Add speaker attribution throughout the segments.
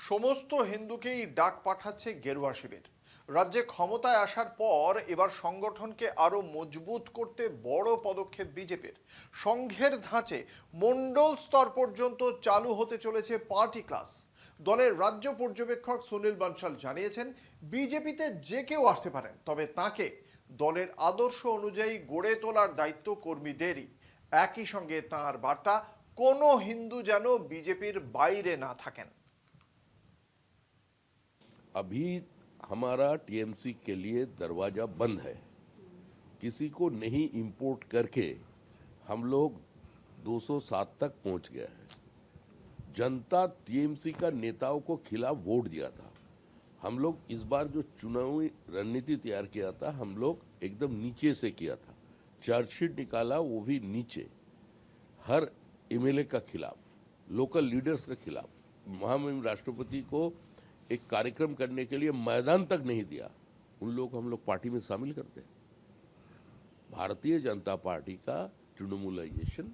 Speaker 1: সমস্ত হিন্দুকেই ডাক পাঠাচ্ছে গেরুয়া শিবির। রাজ্যে ক্ষমতায় আসার পর এবার সংগঠনকে আরো মজবুত করতে বড় পদক্ষেপ বিজেপির। সংঘের ধাঁচে মণ্ডল স্তর পর্যন্ত চালু হতে চলেছে পার্টি ক্লাস। দলের রাজ্য পর্যবেক্ষক সুনীল বানশাল জানিয়েছেন, বিজেপিতে যে কেউ আসতে পারেন, তবে তাকে দলের আদর্শ অনুযায়ী গড়ে তোলার দায়িত্ব কর্মীদেরই। একই সঙ্গে তাঁর বার্তা, কোনো হিন্দু যেন বিজেপির বাইরে না থাকেন।
Speaker 2: अभी हमारा टीएमसी के लिए दरवाजा बंद है। किसी को नहीं इंपोर्ट करके हम लोग 207 तक पहुंच गए हैं। जनता टीएमसी का नेताओं को खिलाफ वोट दिया था। हम लोग इस बार जो चुनावी रणनीति तैयार किया था, हम लोग एकदम नीचे से किया था। चार्जशीट निकाला, वो भी नीचे, हर एमएलए का खिलाफ, लोकल लीडर्स का खिलाफ। महामहिम राष्ट्रपति को एक कार्यक्रम करने के लिए मैदान तक नहीं दिया। उन लोग हम लोग पार्टी में शामिल करते हैं। भारतीय जनता पार्टी का तृणमूलाइजेशन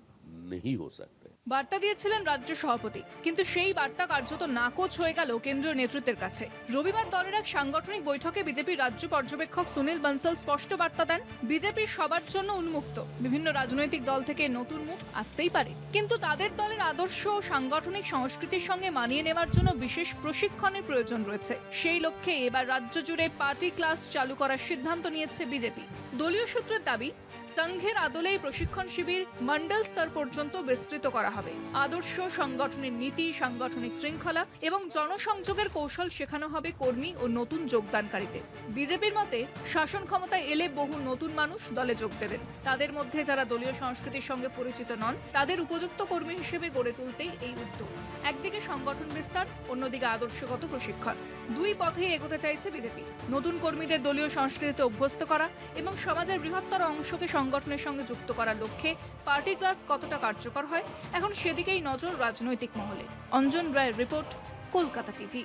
Speaker 2: नहीं हो सकता।
Speaker 3: বার্তা দিয়েছিলেন রাজ্য সভাপতি, কিন্তু সেই বার্তা কার্যত নাকচ হয়ে গেল কেন্দ্রীয় নেতৃত্বের কাছে। রবিবার দলের এক সাংগঠনিক বৈঠকে বিজেপির রাজ্য পর্যবেক্ষক সুনীল বানসাল স্পষ্ট বার্তা দেন, বিজেপি সবার জন্য উন্মুক্ত। বিভিন্ন রাজনৈতিক দল থেকে নতুন মুখ আসতেই পারে, কিন্তু তাদের দলের আদর্শ ও সাংগঠনিক সংস্কৃতির সঙ্গে মানিয়ে নেওয়ার জন্য বিশেষ প্রশিক্ষণের প্রয়োজন রয়েছে। সেই লক্ষ্যে এবার রাজ্য জুড়ে পার্টি ক্লাস চালু করার সিদ্ধান্ত নিয়েছে বিজেপি। দলীয় সূত্রের দাবি, সংঘের আদলে প্রশিক্ষণ শিবির মণ্ডল স্তর পর্যন্ত বিস্তৃত করা হবে। আদর্শ, সংগঠনের নীতি, সাংগঠনিক শৃঙ্খলা এবং জনসংযোগের কৌশল শেখানো হবে কর্মী ও নতুন যোগদানকারীদের। বিজেপির মতে, শাসন ক্ষমতায় এলে বহু নতুন মানুষ দলে যোগ দেবেন। তাদের মধ্যে যারা দলীয় সংস্কৃতির সঙ্গে পরিচিত নন, তাদের উপযুক্ত কর্মী হিসেবে গড়ে তুলতেই এই উদ্যোগ। একদিকে সংগঠন বিস্তার, অন্যদিকে আদর্শগত প্রশিক্ষণ। দুই পথেই এগোতে চাইছে বিজেপি। নতুন কর্মীদের দলীয় সংস্কৃতিতে অভ্যস্ত করা এবং সমাজের বৃহত্তর অংশকে সংগঠনের সঙ্গে যুক্ত করার লক্ষ্যে পার্টি ক্লাস কতটা কার্যকর হয়, এখন সেদিকেই নজর রাজনৈতিক মহলে। অঞ্জন রায়ের রিপোর্ট, কলকাতা টিভি।